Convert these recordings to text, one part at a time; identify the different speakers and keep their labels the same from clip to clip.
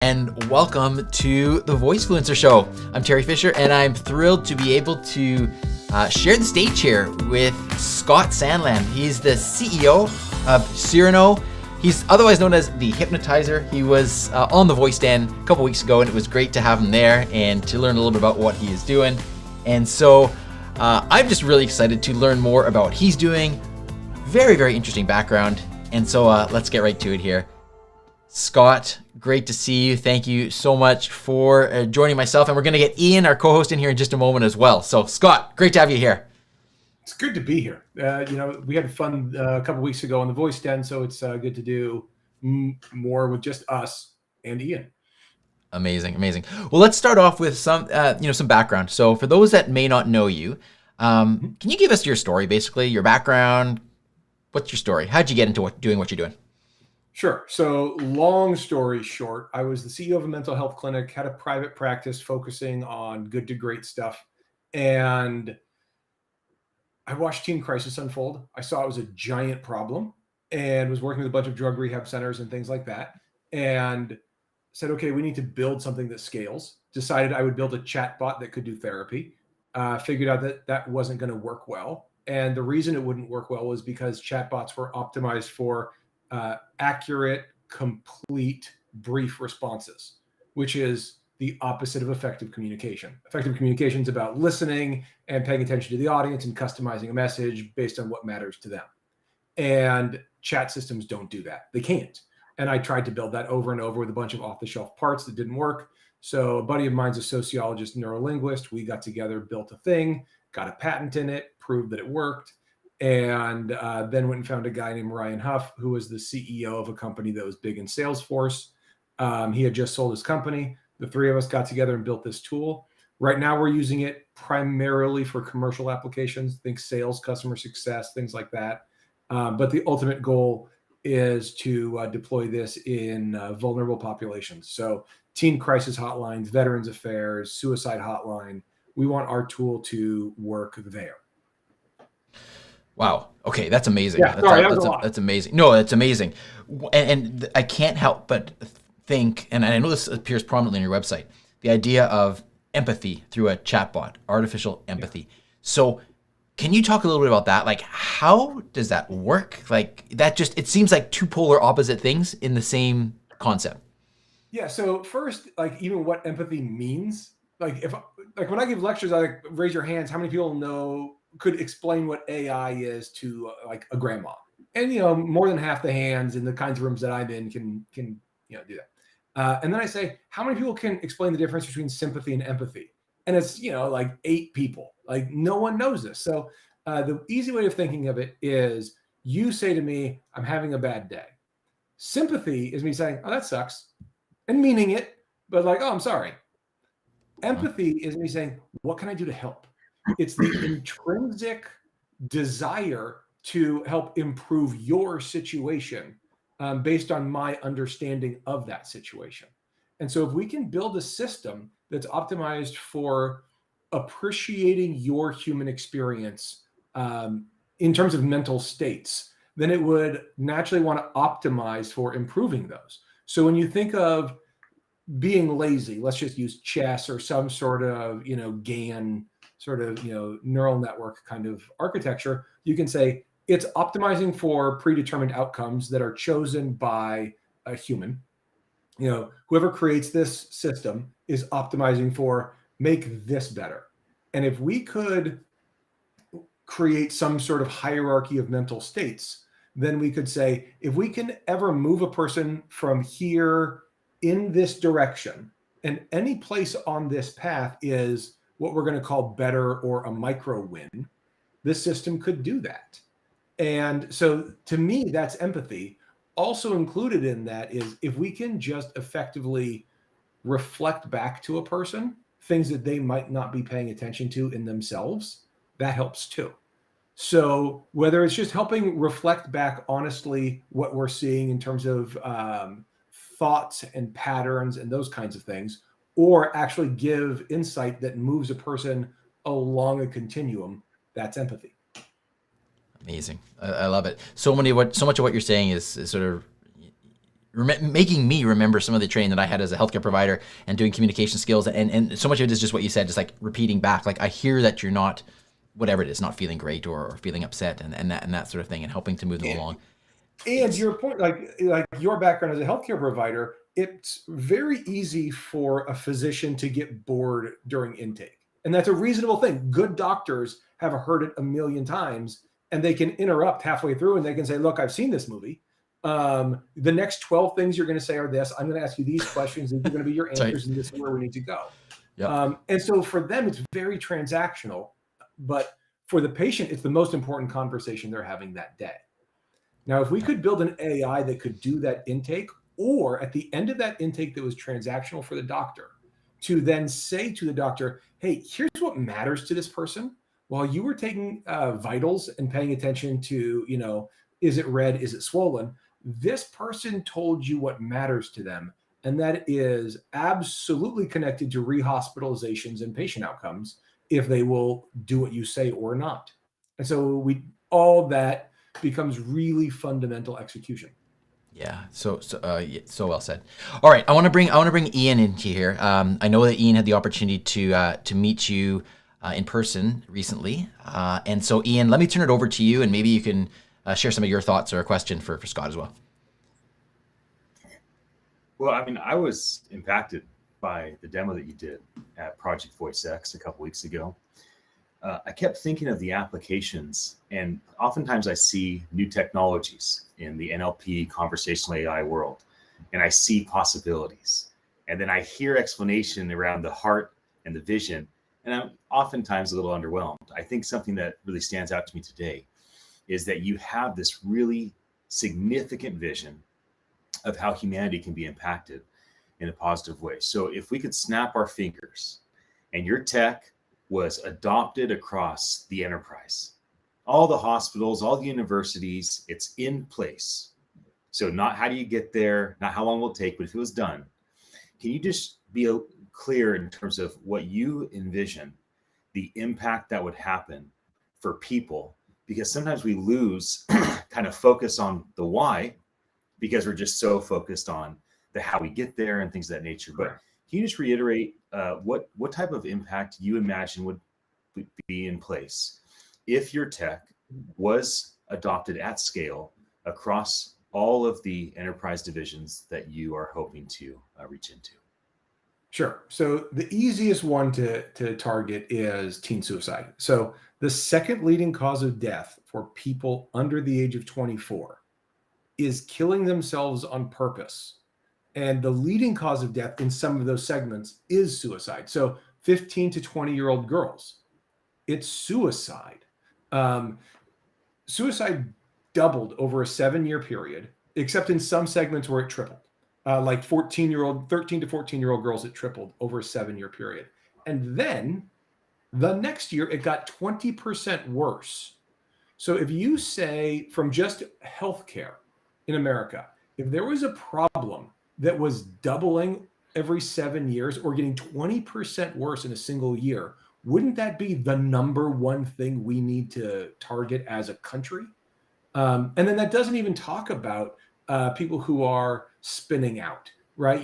Speaker 1: And welcome to the Voicefluencer Show. I'm Teri Fisher, and I'm thrilled to be able to share the stage here with Scott Sandland. He's the CEO of Cyrano. He's otherwise known as the Hypnotizer. He was on the Voice Stand a couple weeks ago, and it was great to have him there and to learn a little bit about what he is doing. And so I'm just really excited to learn more about what he's doing. Very, very interesting background. And so let's get right to it here. Scott, great to see you. Thank you so much for joining myself. And we're going to get Ian, our co-host, in here in just a moment as well. So Scott, great to have you here.
Speaker 2: It's good to be here. We had fun a couple weeks ago on the Voice Den, so it's good to do more with just us and Ian.
Speaker 1: Amazing, amazing. Well, let's start off with some background. So for those that may not know you, can you give us your story, basically, your background? What's your story? How'd you get into doing what you're doing?
Speaker 2: Sure. So long story short, I was the CEO of a mental health clinic, had a private practice focusing on good to great stuff. And I watched teen crisis unfold. I saw it was a giant problem and was working with a bunch of drug rehab centers and things like that. And said, okay, we need to build something that scales. Decided I would build a chatbot that could do therapy. Figured out that that wasn't going to work well. And the reason it wouldn't work well was because chatbots were optimized for accurate, complete, brief responses, which is the opposite of effective communication. Effective communication is about listening and paying attention to the audience and customizing a message based on what matters to them. And chat systems don't do that. They can't. And I tried to build that over and over with a bunch of off-the-shelf parts that didn't work. So a buddy of mine's a sociologist, neurolinguist. We got together, built a thing, got a patent in it, proved that it worked. And then went and found a guy named Ryan Huff, who was the CEO of a company that was big in Salesforce. He had just sold his company. The three of us got together and built this tool. Right now, we're using it primarily for commercial applications, think sales, customer success, things like that. But the ultimate goal is to deploy this in vulnerable populations. So teen crisis hotlines, veterans affairs, suicide hotline. We want our tool to work there.
Speaker 1: Wow. Okay, that's amazing.
Speaker 2: Yeah,
Speaker 1: That's amazing. No, that's amazing. And I can't help but think, and I know this appears prominently on your website, the idea of empathy through a chatbot, artificial empathy. Yeah. So can you talk a little bit about that? Like, how does that work? Like, it seems like two polar opposite things in the same concept.
Speaker 2: Yeah. So first, like, even what empathy means, like when I give lectures, I raise your hands. How many people could explain what AI is to like a grandma? And, more than half the hands in the kinds of rooms that I'm in can do that. And then I say, how many people can explain the difference between sympathy and empathy? And it's, like 8 people. Like, no one knows this. So the easy way of thinking of it is you say to me, I'm having a bad day. Sympathy is me saying, oh, that sucks, and meaning it, but like, oh, I'm sorry. Empathy is me saying, what can I do to help? It's the intrinsic desire to help improve your situation based on my understanding of that situation. And so if we can build a system that's optimized for appreciating your human experience in terms of mental states, then it would naturally want to optimize for improving those. So when you think of being lazy, let's just use chess or some sort of, GAN sort of, neural network kind of architecture, you can say it's optimizing for predetermined outcomes that are chosen by a human. Whoever creates this system is optimizing for make this better. And if we could create some sort of hierarchy of mental states, then we could say, if we can ever move a person from here in this direction, and any place on this path is what we're going to call better or a micro win, this system could do that. And so to me, that's empathy. Also included in that is if we can just effectively reflect back to a person things that they might not be paying attention to in themselves, that helps too. So whether it's just helping reflect back honestly what we're seeing in terms of thoughts and patterns and those kinds of things, or actually give insight that moves a person along a continuum, that's empathy.
Speaker 1: Amazing. I love it. So much of what you're saying is sort of making me remember some of the training that I had as a healthcare provider and doing communication skills. And so much of it is just what you said, just like repeating back. Like I hear that you're not, whatever it is, not feeling great or feeling upset and that sort of thing, and helping to move them along.
Speaker 2: And your point, like your background as a healthcare provider, it's very easy for a physician to get bored during intake. And that's a reasonable thing. Good doctors have heard it a million times, and they can interrupt halfway through and they can say, look, I've seen this movie. The next 12 things you're going to say are this. I'm going to ask you these questions. These are going to be your answers, and this is where we need to go. Yep. And so for them, it's very transactional. But for the patient, it's the most important conversation they're having that day. Now, if we could build an AI that could do that intake, or at the end of that intake that was transactional for the doctor, to then say to the doctor, hey, here's what matters to this person. While you were taking vitals and paying attention to, is it red, is it swollen? This person told you what matters to them. And that is absolutely connected to rehospitalizations and patient outcomes if they will do what you say or not. And so all that becomes really fundamental execution.
Speaker 1: Yeah, so well said. All right, I want to bring Ian into here. I know that Ian had the opportunity to meet you in person recently, and so Ian, let me turn it over to you, and maybe you can share some of your thoughts or a question for Scott as well.
Speaker 3: Well, I mean, I was impacted by the demo that you did at Project VoiceX a couple weeks ago. I kept thinking of the applications, and oftentimes I see new technologies in the NLP conversational AI world, and I see possibilities. And then I hear explanation around the heart and the vision, and I'm oftentimes a little underwhelmed. I think something that really stands out to me today is that you have this really significant vision of how humanity can be impacted in a positive way. So if we could snap our fingers and your tech was adopted across the enterprise, all the hospitals, all the universities, it's in place. So not how do you get there, not how long will it take, but if it was done, can you just be clear in terms of what you envision the impact that would happen for people? Because sometimes we lose kind of focus on the why because we're just so focused on the how we get there and things of that nature. But can you just reiterate what type of impact you imagine would be in place if your tech was adopted at scale across all of the enterprise divisions that you are hoping to reach into?
Speaker 2: Sure. So the easiest one to target is teen suicide. So the second leading cause of death for people under the age of 24 is killing themselves on purpose. And the leading cause of death in some of those segments is suicide. So 15 to 20-year-old girls, it's suicide. Suicide doubled over a 7-year period, except in some segments where it tripled. Like 13 to 14-year-old girls, it tripled over a 7-year period. And then the next year, it got 20% worse. So if you say from just healthcare in America, if there was a problem that was doubling every 7 years or getting 20% worse in a single year, wouldn't that be the number one thing we need to target as a country? And then that doesn't even talk about people who are spinning out, right?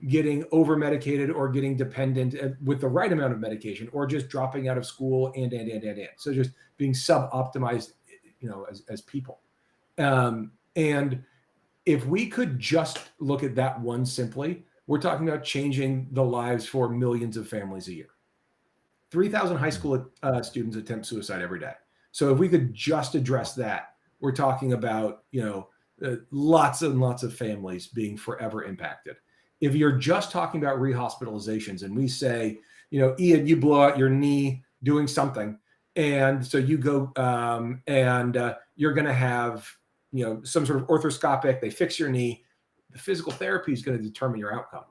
Speaker 2: Getting over medicated or getting dependent with the right amount of medication, or just dropping out of school and. So just being sub-optimized, as people. And if we could just look at that one simply, we're talking about changing the lives for millions of families a year. 3,000 high school students attempt suicide every day. So if we could just address that, we're talking about, lots and lots of families being forever impacted. If you're just talking about rehospitalizations and we say, Ian, you blow out your knee doing something, and so you go and you're going to have, some sort of orthoscopic, they fix your knee, the physical therapy is going to determine your outcome.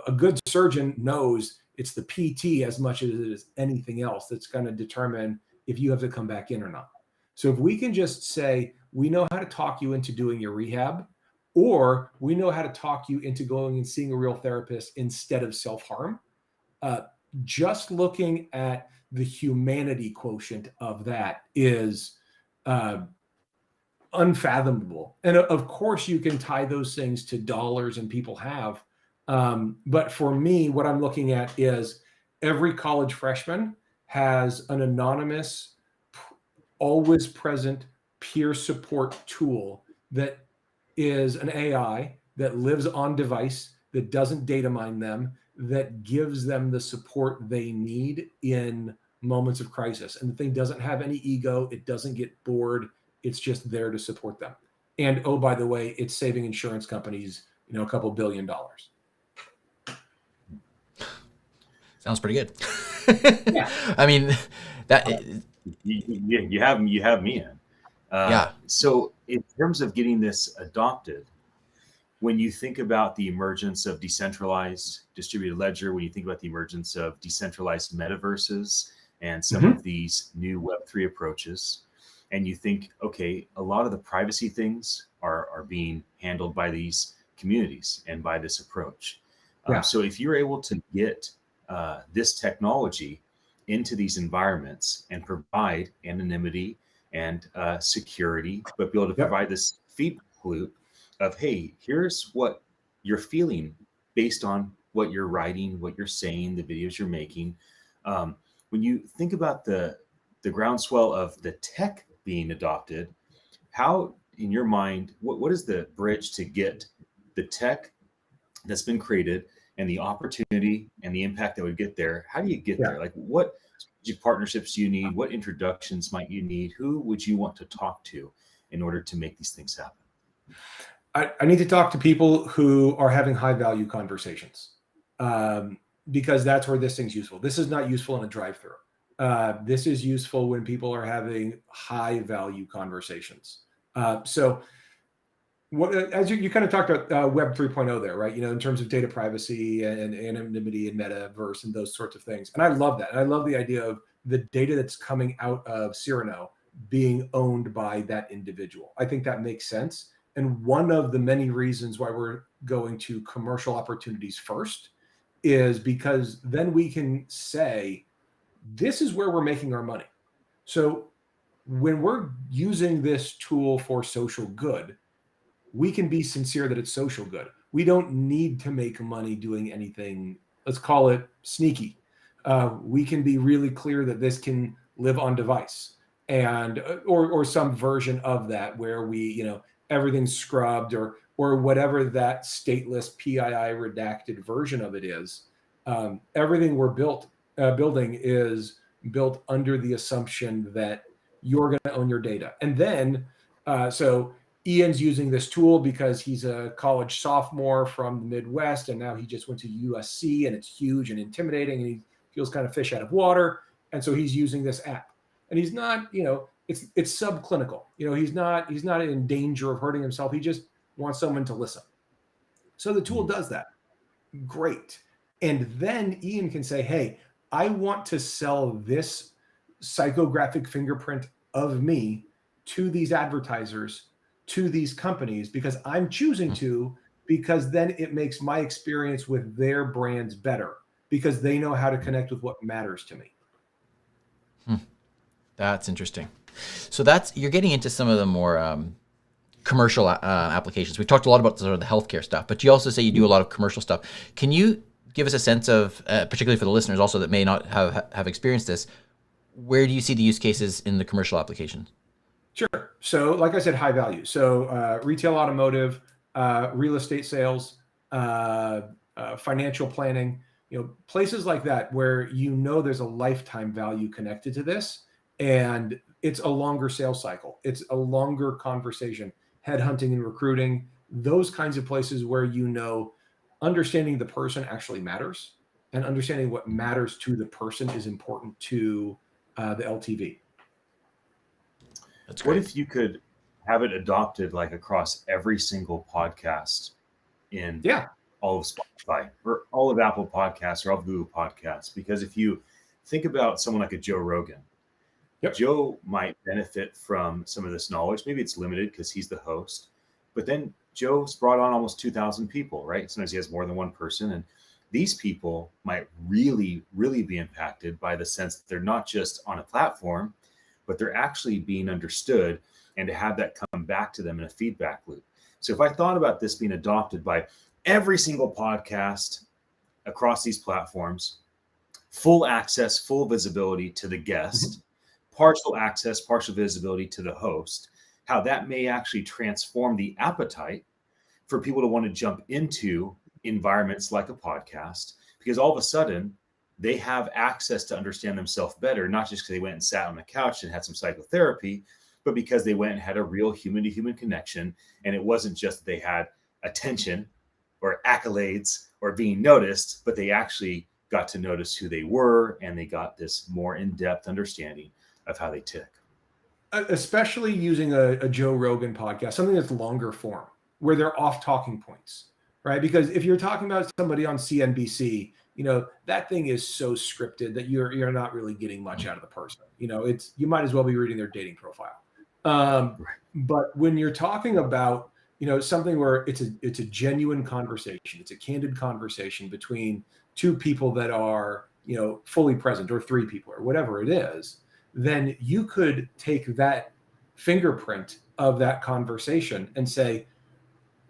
Speaker 2: A good surgeon knows it's the PT as much as it is anything else that's going to determine if you have to come back in or not. So if we can just say, we know how to talk you into doing your rehab, or we know how to talk you into going and seeing a real therapist instead of self-harm, just looking at the humanity quotient of that is unfathomable. And of course, you can tie those things to dollars, and people have. But for me, what I'm looking at is every college freshman has an anonymous, always present peer support tool that is an AI that lives on device, that doesn't data mine them, that gives them the support they need in moments of crisis. And the thing doesn't have any ego. It doesn't get bored. It's just there to support them. And oh, by the way, it's saving insurance companies, a couple $1 billion.
Speaker 1: Sounds pretty good.
Speaker 2: Yeah.
Speaker 1: I mean, that
Speaker 3: You have me in.
Speaker 1: Yeah.
Speaker 3: So in terms of getting this adopted, when you think about the emergence of decentralized distributed ledger, when you think about the emergence of decentralized metaverses and some of these new Web3 approaches, and you think, okay, a lot of the privacy things are being handled by these communities and by this approach.
Speaker 2: Yeah.
Speaker 3: So if you're able to get this technology into these environments and provide anonymity and security, but be able to provide this feedback loop of, hey, here's what you're feeling based on what you're writing, what you're saying, the videos you're making. When you think about the groundswell of the tech being adopted, how, in your mind, what is the bridge to get the tech that's been created and the opportunity and the impact that would get there? How do you get there? Like, what partnerships do you need? What introductions might you need? Who would you want to talk to in order to make these things happen?
Speaker 2: I need to talk to people who are having high value conversations, because that's where this thing's useful. This is not useful in a drive-through. This is useful when people are having high value conversations. So what, as you kind of talked about Web 3.0 there, right? In terms of data privacy and anonymity and metaverse and those sorts of things. And I love that. And I love the idea of the data that's coming out of Cyrano being owned by that individual. I think that makes sense. And one of the many reasons why we're going to commercial opportunities first is because then we can say, this is where we're making our money. So when we're using this tool for social good, we can be sincere that it's social good. We don't need to make money doing anything, let's call it sneaky. We can be really clear that this can live on device, and or some version of that where we, everything's scrubbed or whatever that stateless PII redacted version of it is. Everything we're building is built under the assumption that you're going to own your data. And then, so Ian's using this tool because he's a college sophomore from the Midwest, and now he just went to USC, and it's huge and intimidating, and he feels kind of fish out of water. And so he's using this app, and he's not, it's subclinical. He's not in danger of hurting himself. He just wants someone to listen. So the tool does that. Great. And then Ian can say, hey, I want to sell this psychographic fingerprint of me to these advertisers, to these companies, because I'm choosing to, because then it makes my experience with their brands better, because they know how to connect with what matters to me.
Speaker 1: That's interesting. So you're getting into some of the more commercial applications. We've talked a lot about sort of the healthcare stuff, but you also say you do a lot of commercial stuff. Can you give us a sense of, particularly for the listeners also that may not have experienced this, where do you see the use cases in the commercial applications?
Speaker 2: Sure. So like I said, high value. So retail, automotive, real estate sales, financial planning, places like that where there's a lifetime value connected to this, and it's a longer sales cycle. It's a longer conversation, headhunting and recruiting, those kinds of places where understanding the person actually matters, and understanding what matters to the person is important to the LTV.
Speaker 1: That's great.
Speaker 3: What if you could have it adopted like across every single podcast in all of Spotify or all of Apple Podcasts or all of Google Podcasts? Because if you think about someone like a Joe Rogan, Joe might benefit from some of this knowledge. Maybe it's limited because he's the host, but then Joe's brought on almost 2,000 people, right? Sometimes he has more than one person. And these people might really, really be impacted by the sense that they're not just on a platform, but they're actually being understood and to have that come back to them in a feedback loop. So if I thought about this being adopted by every single podcast across these platforms, full access, full visibility to the guest, partial access, partial visibility to the host, how that may actually transform the appetite for people to want to jump into environments like a podcast, because all of a sudden they have access to understand themselves better, not just because they went and sat on the couch and had some psychotherapy, but because they went and had a real human to human connection. And it wasn't just that they had attention or accolades or being noticed, but they actually got to notice who they were, and they got this more in-depth understanding of how they tick.
Speaker 2: Especially using a Joe Rogan podcast, something that's longer form, where they're off talking points, right? Because if you're talking about somebody on CNBC, that thing is so scripted that you're not really getting much out of the person. You might as well be reading their dating profile. But when you're talking about, something where it's a genuine conversation, it's a candid conversation between two people that are, fully present, or three people, or whatever it is, then you could take that fingerprint of that conversation and say,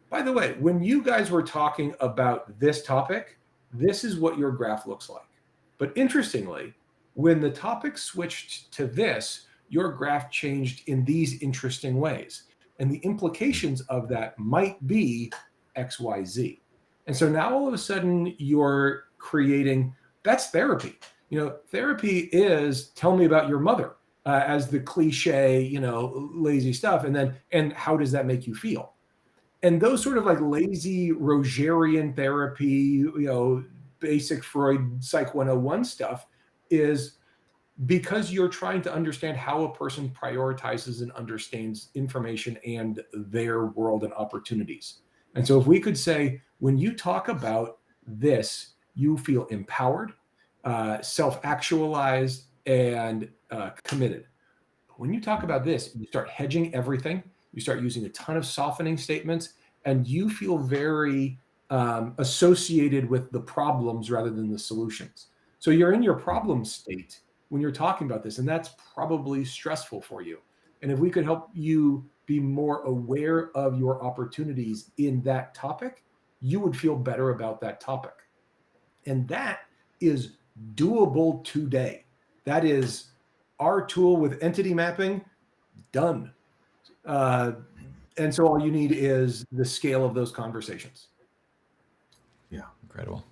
Speaker 2: by the way, when you guys were talking about this topic, this is what your graph looks like. But interestingly, when the topic switched to this, your graph changed in these interesting ways. And the implications of that might be X, Y, Z. And so now all of a sudden you're creating, that's therapy. Therapy is tell me about your mother as the cliche, lazy stuff. And how does that make you feel? And those sort of like lazy Rogerian therapy, basic Freud Psych 101 stuff is because you're trying to understand how a person prioritizes and understands information and their world and opportunities. And so if we could say, when you talk about this, you feel empowered, self-actualized, and committed. When you talk about this, you start hedging everything. You start using a ton of softening statements, and you feel very associated with the problems rather than the solutions. So you're in your problem state when you're talking about this, and that's probably stressful for you. And if we could help you be more aware of your opportunities in that topic, you would feel better about that topic. And that is doable today. That is our tool with entity mapping done. And so all you need is the scale of those conversations.
Speaker 3: Yeah.
Speaker 1: Incredible.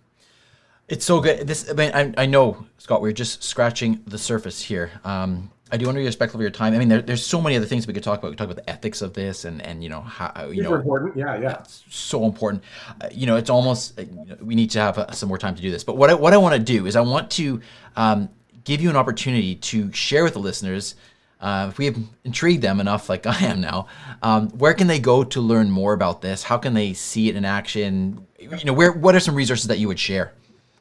Speaker 1: It's so good. I know, Scott, we're just scratching the surface here. I do want to be respectful of your time. I mean, there's so many other things we could talk about. We could talk about the ethics of this and how,
Speaker 2: Super important. Yeah.
Speaker 1: It's so important. It's almost, we need to have some more time to do this. But what I want to do is I want to give you an opportunity to share with the listeners, if we have intrigued them enough, like I am now, where can they go to learn more about this? How can they see it in action? What are some resources that you would share?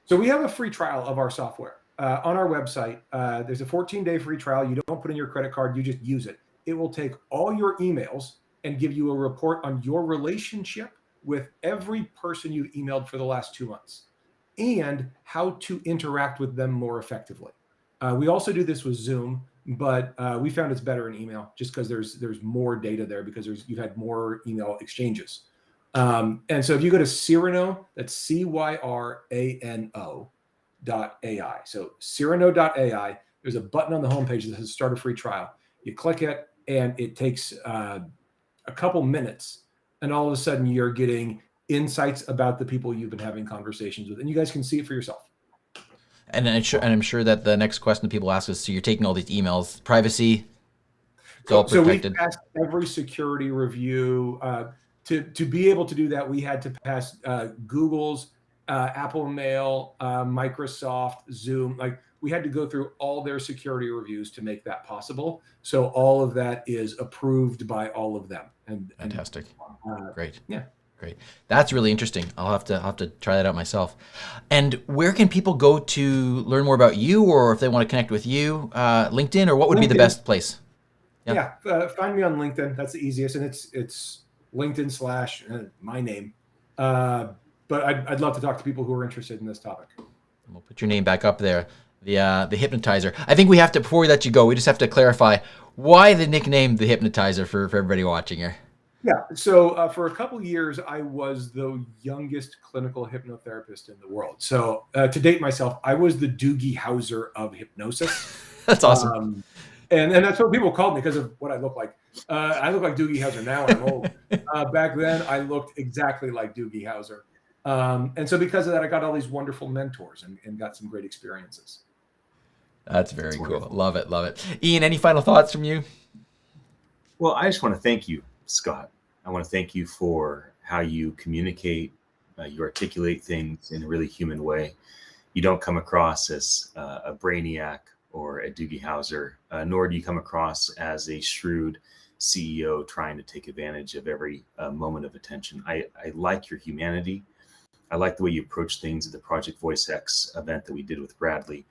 Speaker 2: So we have a free trial of our software on our website. There's a 14-day free trial. You don't put in your credit card. You just use it. It will take all your emails and give you a report on your relationship with every person you've emailed for the last 2 months and how to interact with them more effectively. We also do this with Zoom, but we found it's better in email just because there's more data there because you've had more email exchanges. And so if you go to Cyrano, that's Cyrano.ai. So Cyrano.ai, there's a button on the homepage that says start a free trial. You click it and it takes a couple minutes, and all of a sudden you're getting insights about the people you've been having conversations with, and you guys can see it for yourself.
Speaker 1: And I'm sure that the next question that people ask is, so you're taking all these emails, privacy, it's all protected.
Speaker 2: So we passed every security review. To be able to do that, we had to pass Google's, Apple Mail, Microsoft, Zoom. Like we had to go through all their security reviews to make that possible. So all of that is approved by all of them.
Speaker 1: Fantastic. Great.
Speaker 2: Yeah.
Speaker 1: Great. That's really interesting. I'll have to try that out myself. And where can people go to learn more about you, or if they want to connect with you, LinkedIn, or what would be the best place?
Speaker 2: Yeah. Find me on LinkedIn. That's the easiest. And it's LinkedIn / my name. But I'd love to talk to people who are interested in this topic.
Speaker 1: We'll put your name back up there. The Hypnotizer. I think we have to, before we let you go, we just have to clarify, why the nickname the Hypnotizer for everybody watching here?
Speaker 2: Yeah. So for a couple years, I was the youngest clinical hypnotherapist in the world. So to date myself, I was the Doogie Howser of hypnosis.
Speaker 1: That's awesome.
Speaker 2: And that's what people called me because of what I look like. I look like Doogie Howser now, and I'm old. Back then, I looked exactly like Doogie Howser. And so because of that, I got all these wonderful mentors and got some great experiences.
Speaker 1: That's very cool. Love it. Love it. Ian, any final thoughts from you?
Speaker 3: Well, I just want to thank you, Scott. I want to thank you for how you communicate, you articulate things in a really human way. You don't come across as a brainiac or a Doogie Howser, nor do you come across as a shrewd CEO trying to take advantage of every moment of attention. I like your humanity. I like the way you approach things at the Project VoiceX event that we did with Bradley.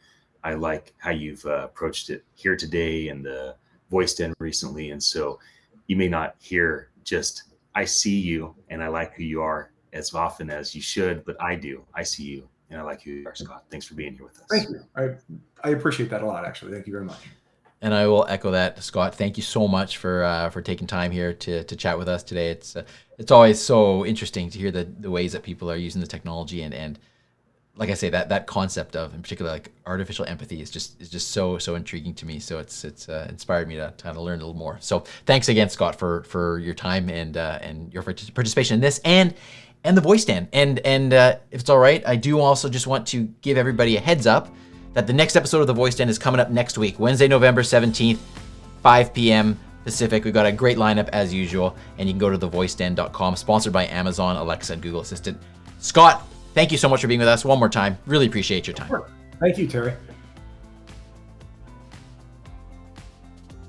Speaker 3: I like how you've approached it here today and the Voice Den recently. And so you may not hear just, I see you and I like who you are as often as you should, but I do. I see you and I like who you are, Scott. Thanks for being here with us.
Speaker 2: Thank you. I appreciate that a lot, actually. Thank you very much.
Speaker 1: And I will echo that, Scott. Thank you so much for taking time here to chat with us today. It's always so interesting to hear the ways that people are using the technology and like I say, that concept of, in particular, like artificial empathy is just so intriguing to me. So it's inspired me to kind of learn a little more. So thanks again, Scott, for your time and your participation in this and the Voice Den. And if it's all right, I do also just want to give everybody a heads up that the next episode of the Voice Den is coming up next week, Wednesday, November 17th, 5 p.m. Pacific. We've got a great lineup as usual, and you can go to thevoiceden.com, sponsored by Amazon, Alexa, and Google Assistant. Scott, thank you so much for being with us one more time. Really appreciate your time.
Speaker 2: Sure. Thank you, Terry.